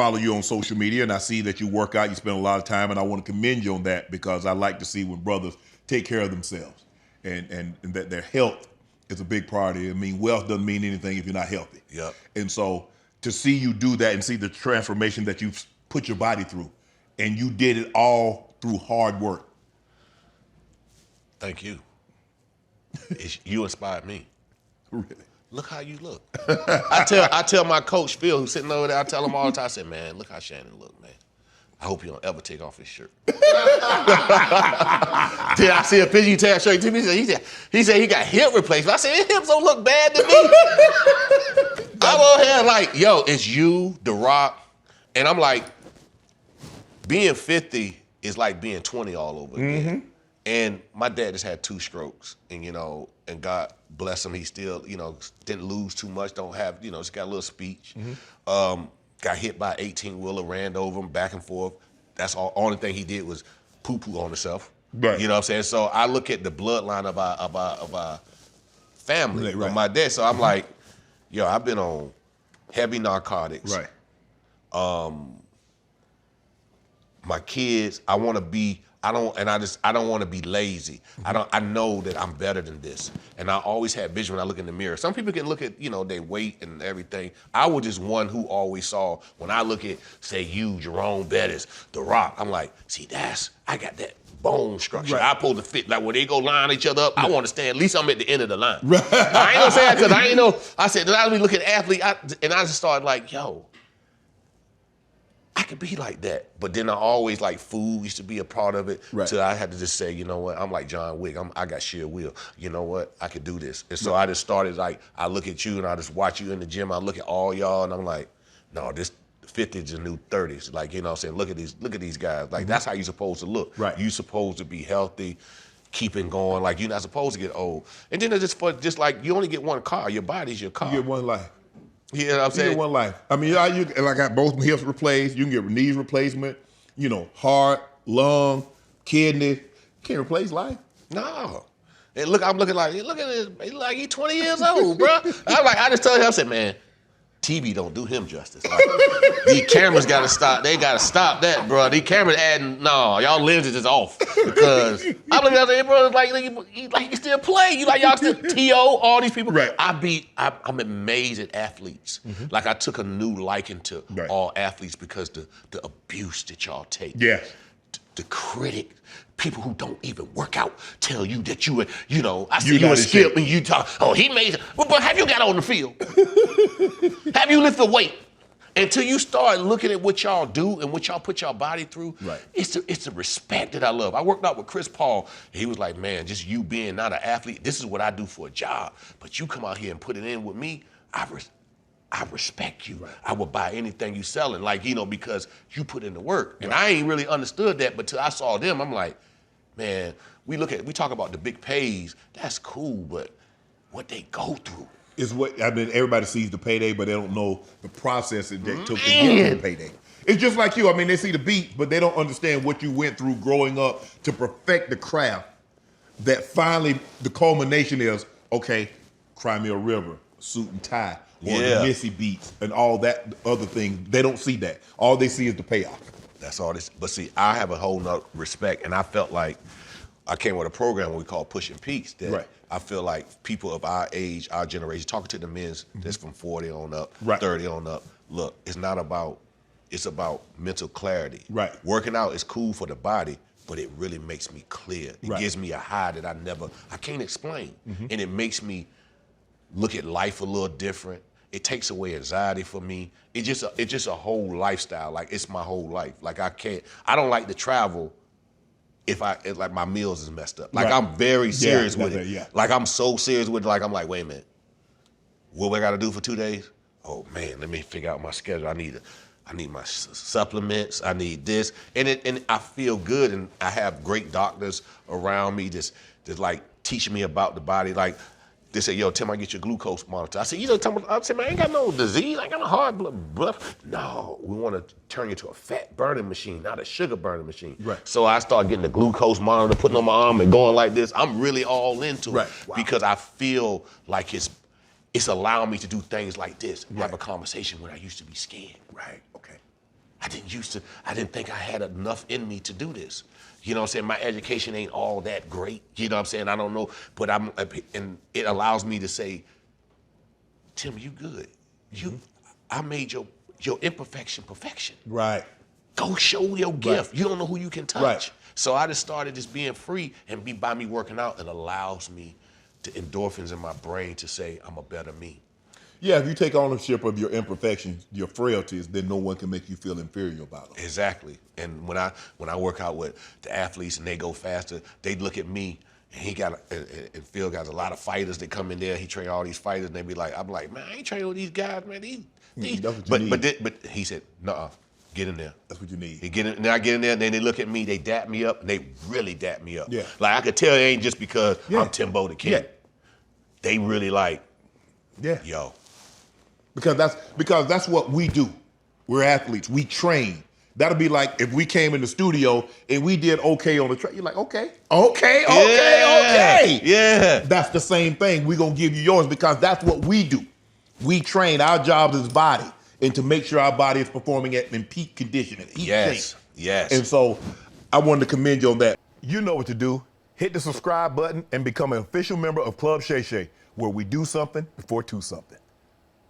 follow you on social media, and I see that you work out, you spend a lot of time, and I want to commend you on that, because I like to see when brothers take care of themselves and that their health is a big priority. I mean, wealth doesn't mean anything if you're not healthy. Yep. And so to see you do that and see the transformation that you've put your body through, and you did it all through hard work. Thank you. You inspired me. Really? Look how you look. I tell my coach, Phil, who's sitting over there, I tell him all the time, I said, man, look how Shannon look, man. I hope you don't ever take off his shirt. Then I see a picture, you tell shirt to me, he said he got hip replacement. I said, his hips don't look bad to me. I'm over here like, yo, it's you, The Rock. And I'm like, being 50 is like being 20 all over again. And my dad just had 2 strokes, and and God bless him, he still, didn't lose too much, don't have, just got a little speech. Got hit by an 18-wheeler, ran over him back and forth. That's all. Only thing he did was poo-poo on himself. Right. You know what I'm saying? So I look at the bloodline of our family, right. of my dad. So I'm like, yo, I've been on heavy narcotics. Right. My kids, I want to be. I don't want to be lazy. I know that I'm better than this. And I always had vision when I look in the mirror. Some people can look at, their weight and everything. I was just one who always saw, when I look at, say, you, Jerome Bettis, The Rock, I'm like, see, I got that bone structure. Right. I supposed to fit, like when they go line each other up, I want to stand, at least I'm at the end of the line. Right. I ain't gonna say that because I ain't know, I said, then I look at athlete, and I just started like, yo, I could be like that. But then I always like food used to be a part of it. Right. So I had to just say, you know what, I'm like John Wick. I got sheer will. You know what, I could do this. And so I just started like, I look at you and I just watch you in the gym. I look at all y'all and I'm like, no, this 50 is the new 30s. Like, you know what I'm saying? Look at these guys. Like, that's how you're supposed to look. Right. You supposed to be healthy, keeping going. Like, you're not supposed to get old. And then it's just like, you only get one car. Your body's your car. You get one life. You know what I'm saying? You get one life. I mean, I got both hips replaced. You can get knees replacement. Heart, lung, kidney. Can't replace life. No. And look, I'm looking like, look at this. He like he's 20 years old, bro. I just told him, I said, man, TV don't do him justice. Like, these cameras gotta stop. They gotta stop that, bro. These cameras adding, no, y'all lenses is off. Because I'm looking at that, bro, like you can still play. You like y'all still T.O., all these people. Right. I'm amazed at athletes. Like I took a new liking to all athletes because the abuse that y'all take. Yeah. The critic, people who don't even work out tell you that I see You you got a it, skip shit. and you talk, oh, he made it. Well, but have you got on the field? Have you lifted weight? Until you start looking at what y'all do and what y'all put your body through, right. It's the respect that I love. I worked out with Chris Paul. And he was like, man, just you being not an athlete, this is what I do for a job. But you come out here and put it in with me, I respect you. Right. I would buy anything you selling, because you put in the work. And I ain't really understood that, but till I saw them, I'm like, man, we talk about the big pays, that's cool, but what they go through. Is everybody sees the payday, but they don't know the process that they took to get to the payday. It's just like you. I mean, they see the beat, but they don't understand what you went through growing up to perfect the craft that finally the culmination is, okay, Cry Me a River, Suit and Tie, or the Missy Beats, and all that other thing. They don't see that. All they see is the payoff. That's all this. But see, I have a whole nother respect, and I felt like I came with a program we call Pushing Peaks. That I feel like people of our age, our generation, talking to the men that's from 40 on up, 30 on up. Look, it's about mental clarity. Right. Working out is cool for the body, but it really makes me clear. It gives me a high that I can't explain. And it makes me look at life a little different. It takes away anxiety for me. It's just a whole lifestyle. Like, it's my whole life. Like, I don't like to travel if like my meals is messed up. Like, I'm very serious with it. Yeah. Like, I'm so serious with it. Like, I'm like, wait a minute. What I got to do for 2 days? Oh man, let me figure out my schedule. I need my supplements. I need this, and I feel good, and I have great doctors around me just like teaching me about the body. Like, they say, yo, Tim, I get your glucose monitor. I said, I said, man, I ain't got no disease. I ain't got no hard blood. No, we want to turn you to a fat burning machine, not a sugar burning machine. Right. So I started getting the glucose monitor, putting on my arm and going like this. I'm really all into it because I feel like it's allowing me to do things like this, have a conversation when I used to be scared. Right, okay. I didn't think I had enough in me to do this. You know what I'm saying? My education ain't all that great. You know what I'm saying? I don't know, but and it allows me to say, Tim, you good. I made your imperfection perfection. Right. Go show your gift. You don't know who you can touch. Right. So I just started just being free, and by me working out, it allows me to endorphins in my brain to say, I'm a better me. Yeah, if you take ownership of your imperfections, your frailties, then no one can make you feel inferior about them. Exactly. And when I work out with the athletes and they go faster, they look at me, and Phil got a lot of fighters that come in there. He train all these fighters, and they be like, I'm like, man, I ain't training with these guys, man. That's what you need. But he said, nuh-uh, get in there. That's what you need. And I get in there, and then they look at me, they dap me up, and they really dap me up. Yeah. Like I could tell it ain't just because I'm Timbo the King. Yeah. They really like, yo. Because that's what we do. We're athletes. We train. That'll be like if we came in the studio and we did okay on the track. You're like, okay. Yeah. That's the same thing. We're going to give you yours because that's what we do. We train. Our job is body and to make sure our body is performing in peak condition, in peak shape. Yes. And so I wanted to commend you on that. You know what to do. Hit the subscribe button and become an official member of Club Shay Shay, where we do something before two something.